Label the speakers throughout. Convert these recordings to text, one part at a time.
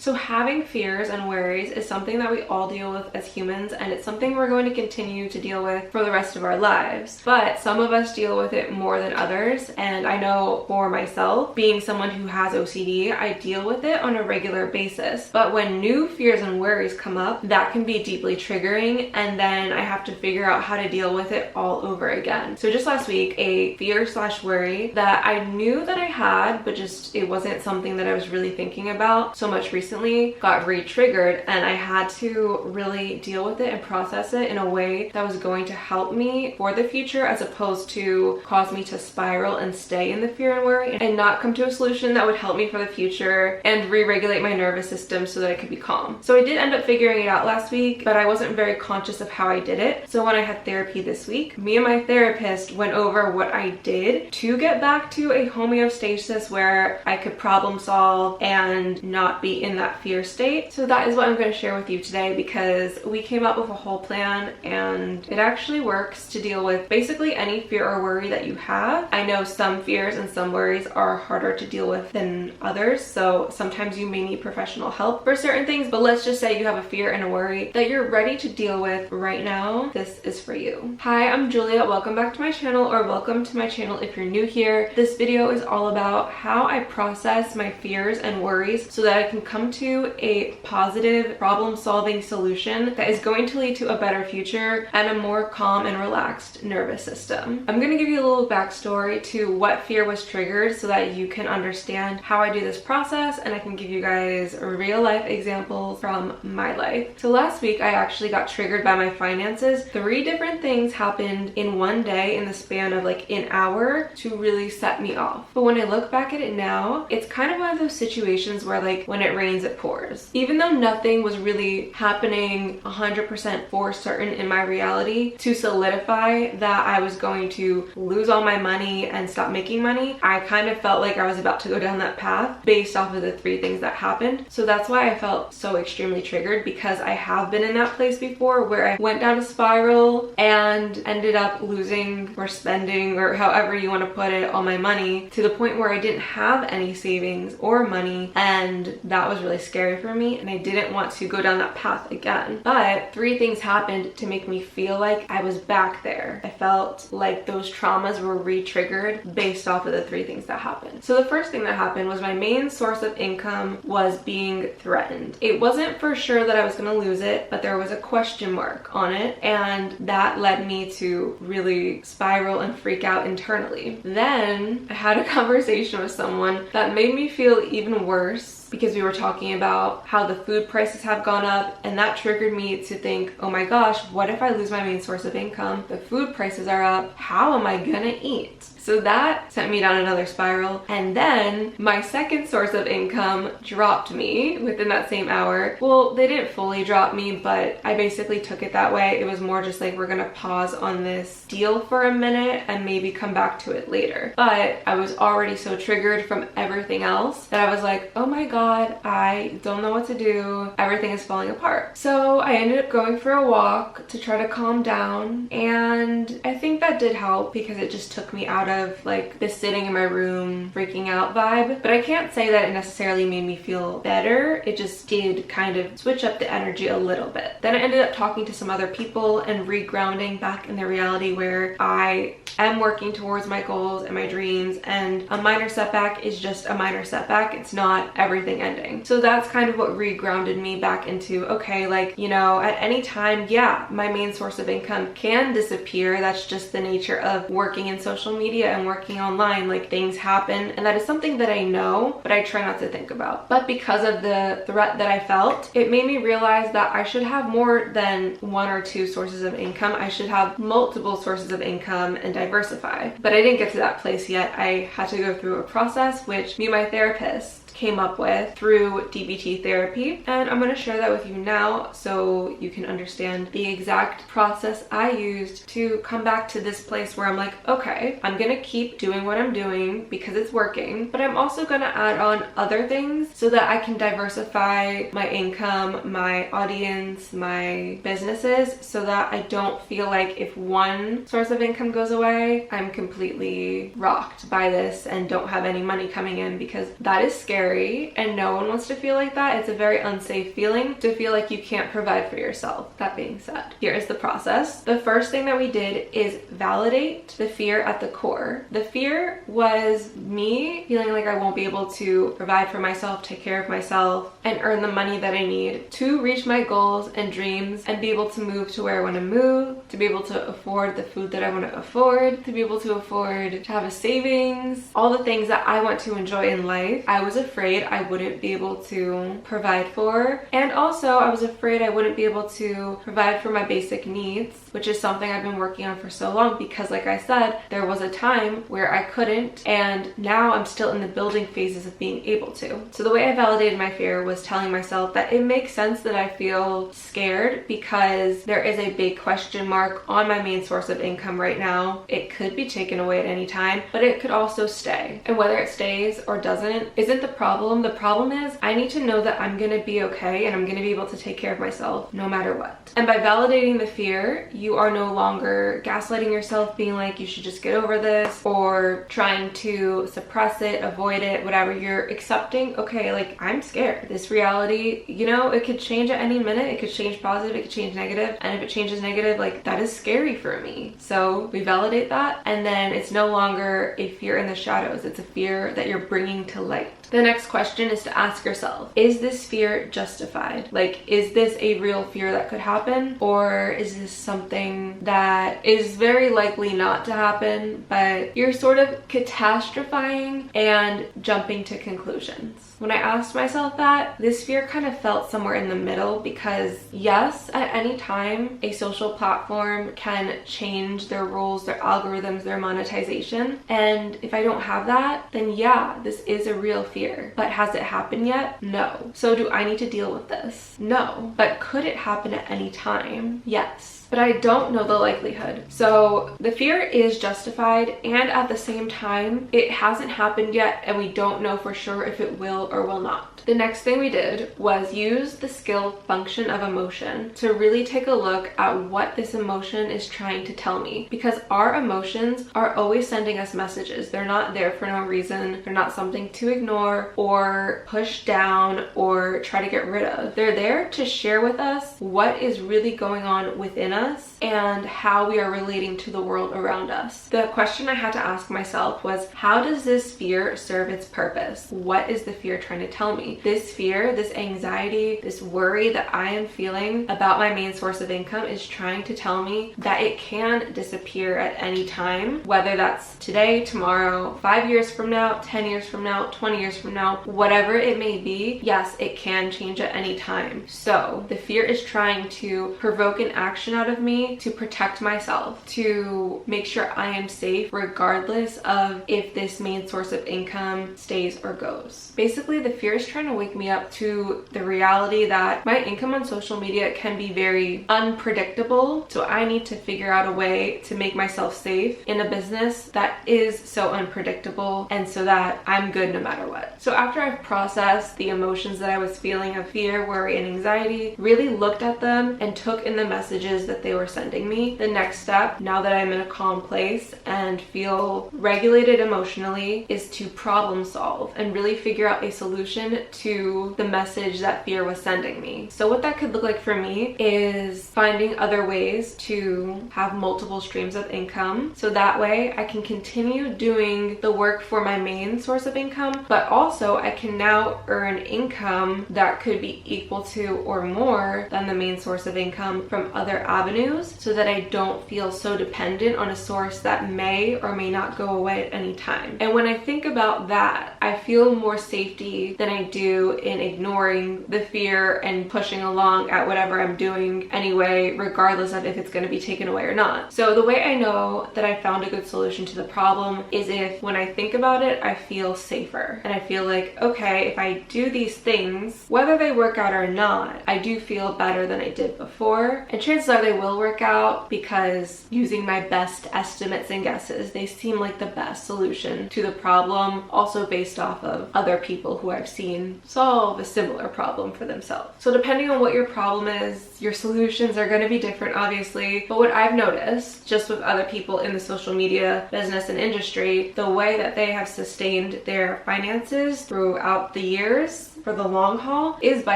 Speaker 1: So having fears and worries is something that we all deal with as humans, and it's something we're going to continue to deal with for the rest of our lives. But some of us deal with it more than others, and I know for myself, being someone who has OCD, I deal with it on a regular basis. But when new fears and worries come up, that can be deeply triggering, and then I have to figure out how to deal with it all over again. So just last week, a fear/worry that I knew that I had, but just it wasn't something that I was really thinking about so much recently, got re-triggered, and I had to really deal with it and process it in a way that was going to help me for the future, as opposed to cause me to spiral and stay in the fear and worry and not come to a solution that would help me for the future and re-regulate my nervous system so that I could be calm. So I did end up figuring it out last week, but I wasn't very conscious of how I did it. So when I had therapy this week, me and my therapist went over what I did to get back to a homeostasis where I could problem solve and not be in that fear state. So that is what I'm going to share with you today, because we came up with a whole plan and it actually works to deal with basically any fear or worry that you have. I know some fears and some worries are harder to deal with than others, so sometimes you may need professional help for certain things, but let's just say you have a fear and a worry that you're ready to deal with right now. This is for you. Hi, I'm Julia. Welcome back to my channel, or welcome to my channel if you're new here. This video is all about how I process my fears and worries so that I can come to a positive problem-solving solution that is going to lead to a better future and a more calm and relaxed nervous system. I'm going to give you a little backstory to what fear was triggered so that you can understand how I do this process, and I can give you guys real life examples from my life. So last week I actually got triggered by my finances. 3 different things happened in one day in the span of like an hour to really set me off. But when I look back at it now, it's kind of one of those situations where like when it rains it pours. Even though nothing was really happening 100% for certain in my reality to solidify that I was going to lose all my money and stop making money, I kind of felt like I was about to go down that path based off of the 3 things that happened. So that's why I felt so extremely triggered, because I have been in that place before where I went down a spiral and ended up losing or spending, or however you want to put it, all my money to the point where I didn't have any savings or money, and that was really scary for me, and I didn't want to go down that path again. But 3 things happened to make me feel like I was back there. I felt like those traumas were re-triggered based off of the 3 things that happened. So the first thing that happened was my main source of income was being threatened. It wasn't for sure that I was going to lose it, but there was a question mark on it, and that led me to really spiral and freak out internally. Then I had a conversation with someone that made me feel even worse, because we were talking about how the food prices have gone up, and that triggered me to think, oh my gosh, what if I lose my main source of income? The food prices are up. How am I gonna eat? So that sent me down another spiral. And then my second source of income dropped me within that same hour. Well, they didn't fully drop me, but I basically took it that way. It was more just like, we're gonna pause on this deal for a minute and maybe come back to it later. But I was already so triggered from everything else that I was like, oh my God, I don't know what to do. Everything is falling apart. So I ended up going for a walk to try to calm down. And I think that did help, because it just took me out of like this sitting in my room freaking out vibe. But I can't say that it necessarily made me feel better. It just did kind of switch up the energy a little bit. Then I ended up talking to some other people and regrounding back in the reality where I am working towards my goals and my dreams, and a minor setback is just a minor setback. It's not everything ending. So that's kind of what regrounded me back into, okay, like, you know, at any time, yeah, my main source of income can disappear. That's just the nature of working in social media and working online. Like, things happen, and that is something that I know, but I try not to think about. But because of the threat that I felt, it made me realize that I should have more than 1 or 2 sources of income. I should have multiple sources of income and diversify. But I didn't get to that place yet. I had to go through a process, which me and my therapist came up with through DBT therapy, and I'm going to share that with you now so you can understand the exact process I used to come back to this place where I'm like, okay, I'm going to keep doing what I'm doing because it's working, but I'm also going to add on other things so that I can diversify my income, my audience, my businesses, so that I don't feel like if one source of income goes away, I'm completely rocked by this and don't have any money coming in, because that is scary. scary, and no one wants to feel like that. It's a very unsafe feeling to feel like you can't provide for yourself. That being said, here is the process. The first thing that we did is validate the fear at the core. The fear was me feeling like I won't be able to provide for myself, take care of myself, and earn the money that I need to reach my goals and dreams and be able to move to where I want to move, to be able to afford the food that I want to afford, to be able to afford to have a savings, all the things that I want to enjoy in life. I was afraid I wouldn't be able to provide for, and also I was afraid I wouldn't be able to provide for my basic needs, which is something I've been working on for so long because, like I said, there was a time where I couldn't, and now I'm still in the building phases of being able to. So the way I validated my fear was telling myself that it makes sense that I feel scared because there is a big question mark on my main source of income right now. It could be taken away at any time, but it could also stay. And whether it stays or doesn't isn't the problem. The problem is I need to know that I'm gonna be okay and I'm gonna be able to take care of myself no matter what. And by validating the fear, you are no longer gaslighting yourself, being like you should just get over this, or trying to suppress it, avoid it, whatever. You're accepting, okay, like I'm scared. This reality, you know, it could change at any minute. It could change positive, it could change negative, and if it changes negative, like that is scary for me. So we validate that, and then it's no longer a fear in the shadows. It's a fear that you're bringing to light. The next question is to ask yourself, is this fear justified? Like, is this a real fear that could happen? Or is this something that is very likely not to happen, but you're sort of catastrophizing and jumping to conclusions? When I asked myself that, this fear kind of felt somewhere in the middle because yes, at any time, a social platform can change their rules, their algorithms, their monetization. And if I don't have that, then yeah, this is a real fear. But has it happened yet? No. So do I need to deal with this? No. But could it happen at any time? Yes. But I don't know the likelihood. So the fear is justified, and at the same time, it hasn't happened yet and we don't know for sure if it will or will not. The next thing we did was use the skill function of emotion to really take a look at what this emotion is trying to tell me, because our emotions are always sending us messages. They're not there for no reason. They're not something to ignore or push down or try to get rid of. They're there to share with us what is really going on within us and how we are relating to the world around us. The question I had to ask myself was, how does this fear serve its purpose? What is the fear trying to tell me? This fear, this anxiety, this worry that I am feeling about my main source of income is trying to tell me that it can disappear at any time, whether that's today, tomorrow, 5 years from now, 10 years from now, 20 years from now, whatever it may be. Yes, it can change at any time. So the fear is trying to provoke an action out of me to protect myself, to make sure I am safe regardless of if this main source of income stays or goes. Basically, the fear is trying to wake me up to the reality that my income on social media can be very unpredictable. So I need to figure out a way to make myself safe in a business that is so unpredictable, and so that I'm good no matter what. So after I've processed the emotions that I was feeling of fear, worry, and anxiety, really looked at them and took in the messages that they were sending me, the next step, now that I'm in a calm place and feel regulated emotionally, is to problem solve and really figure out a solution to the message that fear was sending me. So what that could look like for me is finding other ways to have multiple streams of income, so that way I can continue doing the work for my main source of income, but also I can now earn income that could be equal to or more than the main source of income from other avenues, so that I don't feel so dependent on a source that may or may not go away at any time. And when I think about that, I feel more safety than I do in ignoring the fear and pushing along at whatever I'm doing anyway, regardless of if it's going to be taken away or not. So the way I know that I found a good solution to the problem is if when I think about it, I feel safer. And I feel like, okay, if I do these things, whether they work out or not, I do feel better than I did before. And chances are they they will work out because using my best estimates and guesses, they seem like the best solution to the problem, also based off of other people who I've seen solve a similar problem for themselves. So depending on what your problem is, your solutions are going to be different, obviously. But what I've noticed just with other people in the social media business and industry, the way that they have sustained their finances throughout the years for the long haul is by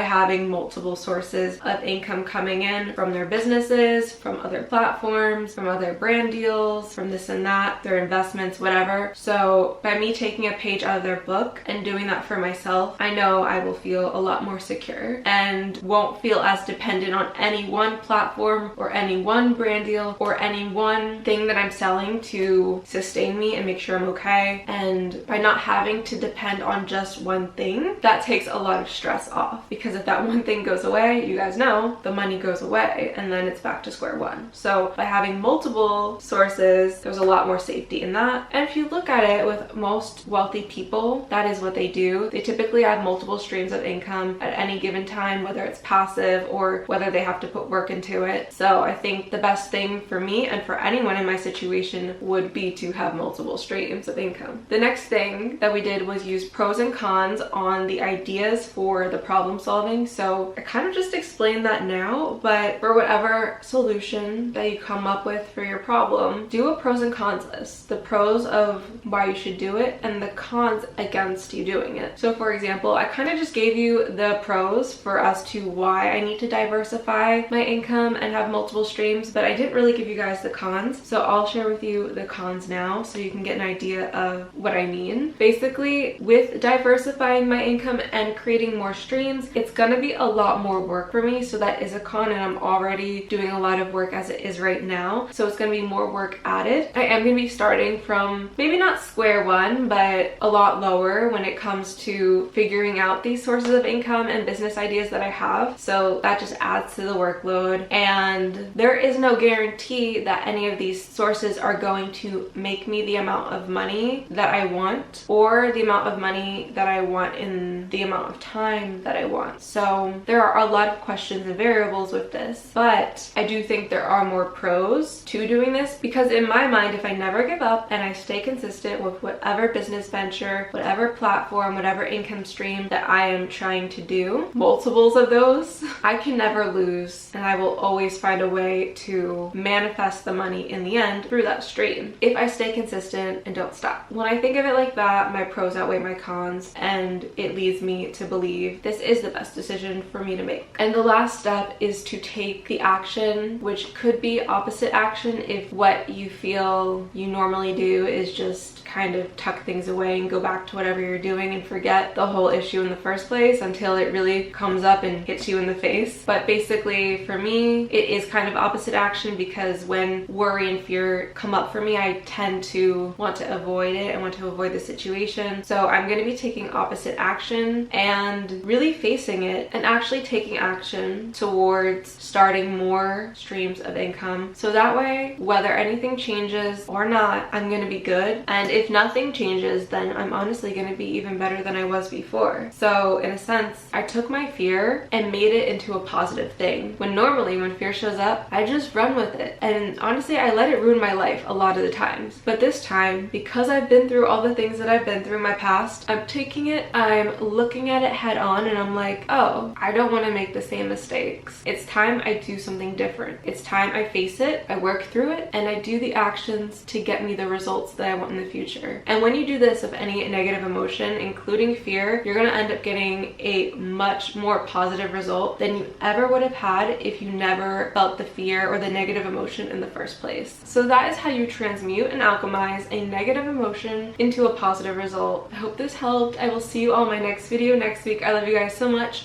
Speaker 1: having multiple sources of income coming in from their businesses, from other platforms, from other brand deals, from this and that, their investments, whatever. So by me taking a page out of their book and doing that for myself, I know I will feel a lot more secure and won't feel as dependent on any one platform or any one brand deal or any one thing that I'm selling to sustain me and make sure I'm okay. And by not having to depend on just one thing, that takes a lot of stress off, because if that one thing goes away, you guys know the money goes away and then it's back to square one. So by having multiple sources, there's a lot more safety in that. And if you look at it with most wealthy people, that is what they do. They typically have multiple streams of income at any given time, whether it's passive or whether they have to put work into it. So I think the best thing for me and for anyone in my situation would be to have multiple streams of income. The next thing that we did was use pros and cons on the ideas for the problem solving. So I kind of just explained that now, but for whatever solution that you come up with for your problem, do a pros and cons list. The pros of why you should do it and the cons against you doing it. So for example, I kind of just gave you the pros for as to why I need to diversify my income and have multiple streams, but I didn't really give you guys the cons. So I'll share with you the cons now so you can get an idea of what I mean. Basically, with diversifying my income and creating more streams, it's gonna be a lot more work for me. So that is a con, and I'm already doing a lot of work as it is right now. So it's gonna be more work added. I am gonna be starting from maybe not square one, but a lot lower when it comes to figuring out these sources of income and business ideas that I have. So that just adds to the workload. And there is no guarantee that any of these sources are going to make me the amount of money that I want, or the amount of money that I want in the amount of time that I want. So there are a lot of questions and variables with this, but I do think there are more pros to doing this, because in my mind, if I never give up and I stay consistent with whatever business venture, whatever platform, whatever income stream that I am trying to do, multiples of those, I can never lose, and I will always find a way to manifest the money in the end through that stream if I stay consistent and don't stop. When I think of it like that, my pros outweigh my cons, and it leads me to believe this is the best decision for me to make. And the last step is to take the action, which could be opposite action if what you feel you normally do is just kind of tuck things away and go back to whatever you're doing and forget the whole issue in the first place until it really comes up and hits you in the face. But basically for me, it is kind of opposite action, because when worry and fear come up for me, I tend to want to avoid it and want to avoid the situation. So I'm going to be taking opposite action and really facing it and actually taking action towards starting more streams of income. So that way, whether anything changes or not, I'm going to be good. And if nothing changes, then I'm honestly going to be even better than I was before. So in a sense, I took my fear and made it into a positive thing. When normally when fear shows up, I just run with it. And honestly, I let it ruin my life a lot of the times. But this time, because I've been through all the things that I've been through in my past, I'm taking it, I'm looking at it head on, and I'm like, oh, I don't want to make the same mistakes. It's time I do something different. It's time I face it, I work through it, and I do the actions to get me the results that I want in the future. And when you do this with any negative emotion, including fear, you're going to end up getting a much more positive result than you ever would have had if you never felt the fear or the negative emotion in the first place. So that is how you transmute and alchemize a negative emotion into a positive result. I hope this helped. I will see you all in my next video next week. I love you guys so much.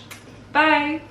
Speaker 1: Bye!